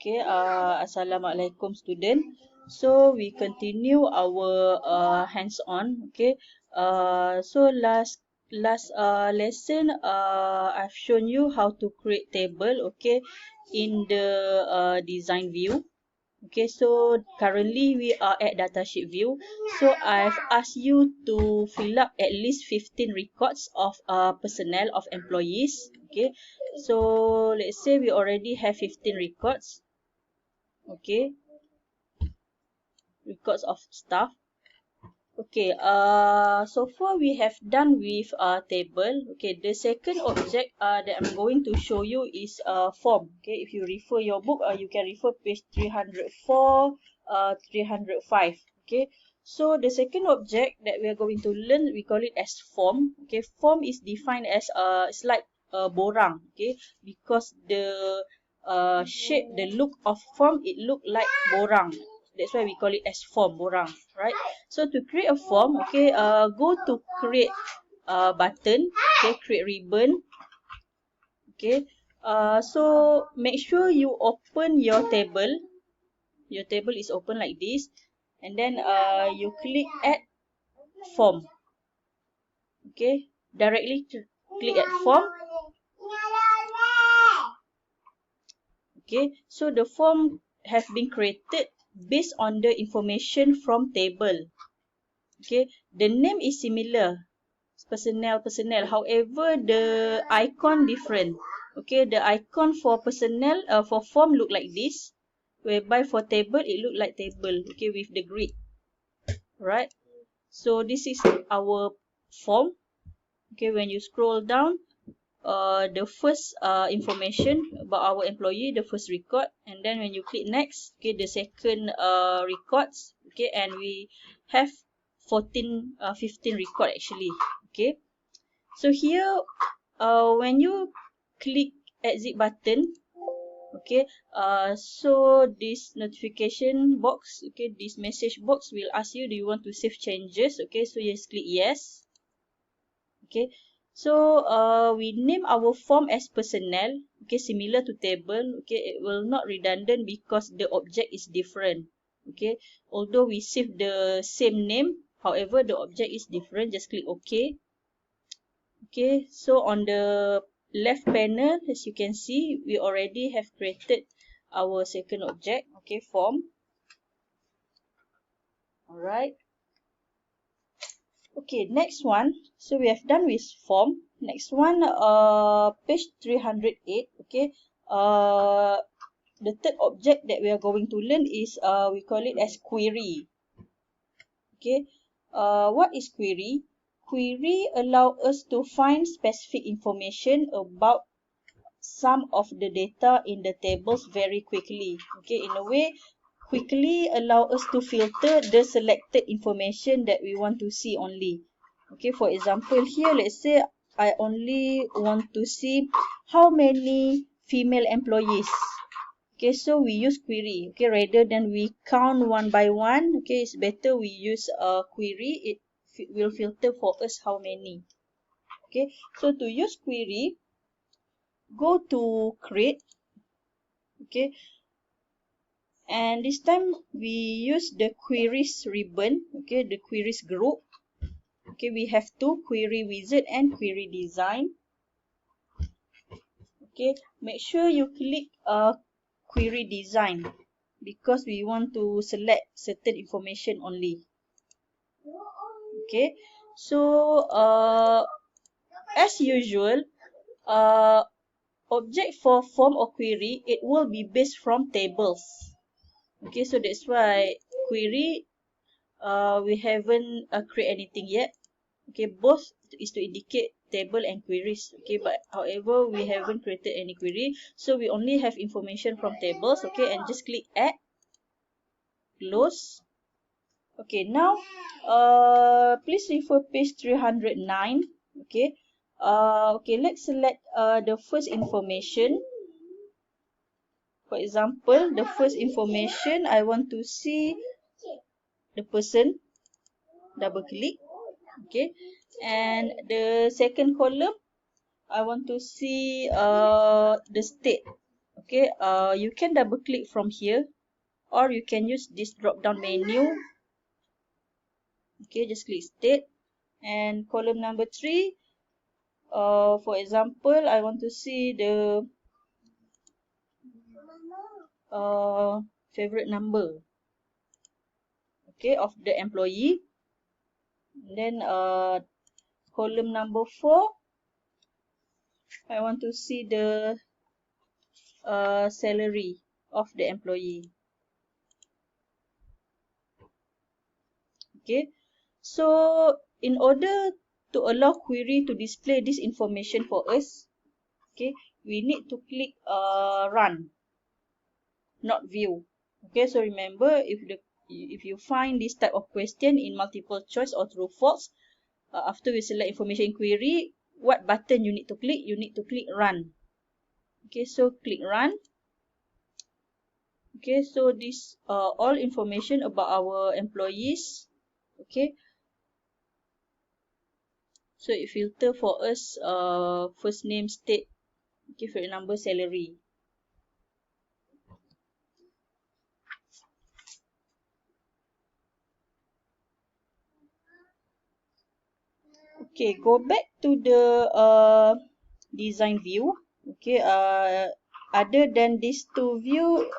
Okay, Assalamualaikum student. So we continue our hands-on. Okay, so last lesson I've shown you how to create table. Okay, in the design view. Okay, so currently we are at datasheet view. So I've asked you to fill up at least 15 records of personnel of employees. Okay, so let's say we already have 15 records. Okay, records of staff. Okay, so far we have done with table. Okay, the second object that I'm going to show you is form. Okay, if you refer your book, you can refer page 304, 305. Okay, so the second object that we are going to learn, we call it as form. Okay, form is defined as it's like a borang. Okay, because the shape, the look of form, it look like borang. That's why we call it as form, borang, right? So to create a form, okay, go to create button, okay, create ribbon, okay. So make sure you open your table. Your table is open like this, and then you click add form, okay. Directly click add form. Okay, so the form have been created based on the information from table. Okay, the name is similar, personnel. However, the icon different. Okay, the icon for personnel, for form look like this, whereby for table it look like table. Okay, with the grid. Right. So this is our form. Okay, when you scroll down, the first information about our employee, the first record, and then when you click next, okay, the second records, okay, and we have 15 record actually. Okay, so here when you click exit button, okay, so this notification box, okay, this message box will ask you, do you want to save changes? Okay, so just click yes. Okay, so we name our form as personnel. Okay, similar to table. Okay, it will not redundant because the object is different. Okay, although we save the same name, however the object is different. Just click OK. Okay, so on the left panel, as you can see, we already have created our second object. Okay, form. All right. Okay, next one. So we have done with form. Next one, page 308. Okay. The third object that we are going to learn is we call it as query. Okay. What is query? Query allow us to find specific information about some of the data in the tables very quickly. Okay, in a way, quickly allow us to filter the selected information that we want to see only. Okay, for example, here, let's say I only want to see how many female employees. Okay, so we use query. Okay, rather than we count one by one, okay, it's better we use a query. It will filter for us how many. Okay, so to use query, go to create. Okay, and this time we use the queries ribbon. Okay, the queries group. Okay, we have two, query wizard and query design. Okay, make sure you click query design because we want to select certain information only. Okay, so as usual, object for form or query, it will be based from tables. Okay, so that's why query, we haven't create anything yet. Okay, both is to indicate table and queries. Okay, but however, we haven't created any query, so we only have information from tables. Okay, and just click add, close. Okay, now please refer page 309. Okay, okay, let's select the first information. For example, the first information, I want to see the person. Double click. Okay, and the second column, I want to see the state. Okay, you can double click from here, or you can use this drop down menu. Okay, just click state, and column number 3, for example, I want to see the favorite number, okay, of the employee. And then column number 4, I want to see the salary of the employee. Okay, so in order to allow query to display this information for us, okay, we need to click run, not view. Okay, so remember, if you find this type of question in multiple choice or true false, after we select information query, what button you need to click? You need to click run. Okay, so click run. Okay, so this all information about our employees. Okay, so it filter for us first name, state, okay, favorite number, salary. Okay, go back to the design view. Okay, other than these two view,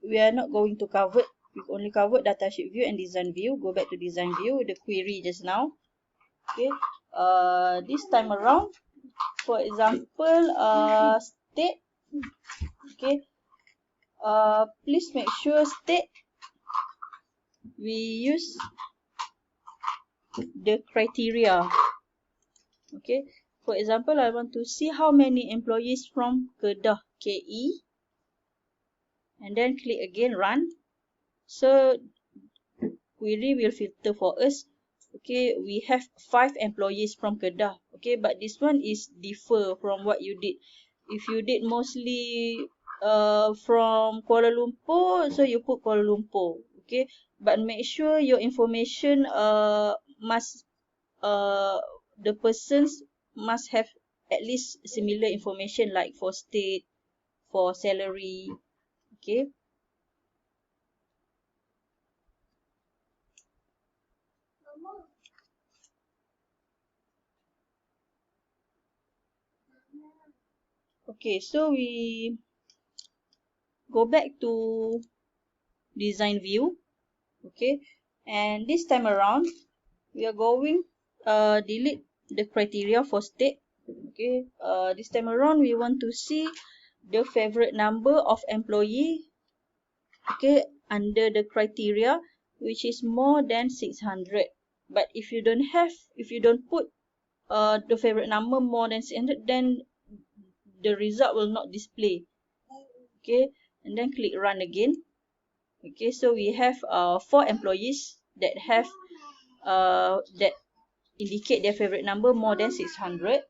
we are not going to cover. We've only covered datasheet view and design view. Go back to design view, the query just now. Okay, this time around, for example, state. Okay, please make sure state we use the criteria. Okay, for example, I want to see how many employees from Kedah, KE, and then click again run. So query will filter for us. Okay, we have 5 employees from Kedah. Okay, but this one is differ from what you did. If you did mostly from Kuala Lumpur, so you put Kuala Lumpur. Okay, but make sure your information must the persons must have at least similar information, like for state, for salary. Okay, okay, so we go back to design view. Okay, and this time around we are going delete the criteria for state. Okay, this time around we want to see the favorite number of employee, okay, under the criteria, which is more than 600. But if you don't put the favorite number more than 600, then the result will not display. Okay, and then click run again. Okay, so we have 4 employees that have that indicate their favorite number more than 600.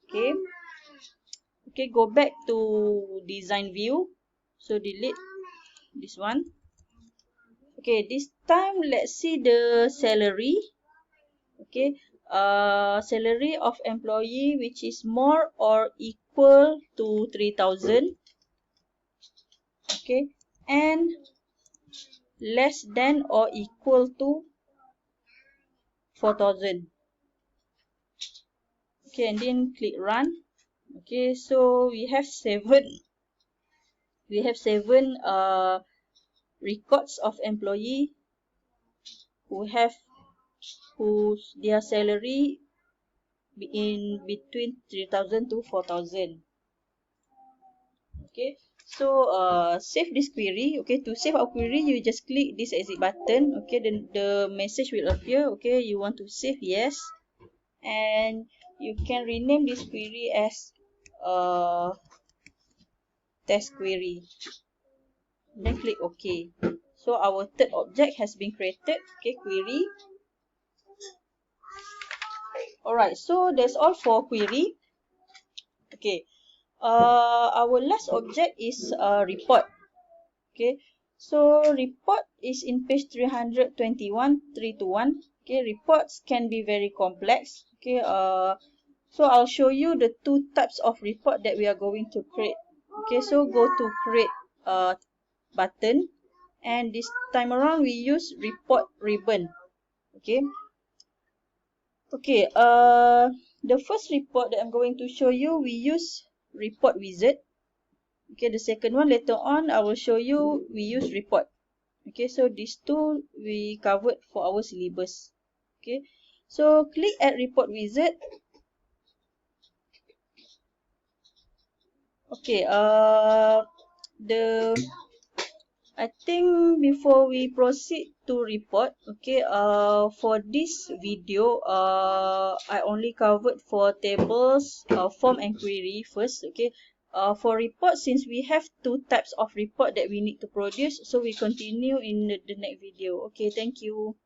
Okay, okay, go back to design view. So delete this one. Okay, this time let's see the salary. Okay, salary of employee which is more or equal to 3,000. Okay, and less than or equal to 4,000. Okay, and then click run. Okay, so we have 7 records of employee whose their salary in between 3,000 to 4,000. Okay, so save this query. Okay, to save our query, you just click this exit button. Okay, then the message will appear. Okay, you want to save, yes, and you can rename this query as test query. Then click OK. So our third object has been created. Okay, query. Alright, so that's all for query. Okay, our last object is report. Okay, so report is in page 321, 321. Okay, reports can be very complex. Okay, so I'll show you the 2 types of report that we are going to create. Okay, so go to create button, and this time around we use report ribbon. Okay. Okay, the first report that I'm going to show you, we use report wizard. Okay, the second one later on I will show you we use report. Okay, so these two we covered for our syllabus. Okay, so click at report wizard. Okay, the I think before we proceed to report, okay, for this video, I only covered for tables, form and query first, okay. For report, since we have two types of report that we need to produce, so we continue in the next video. Okay, thank you.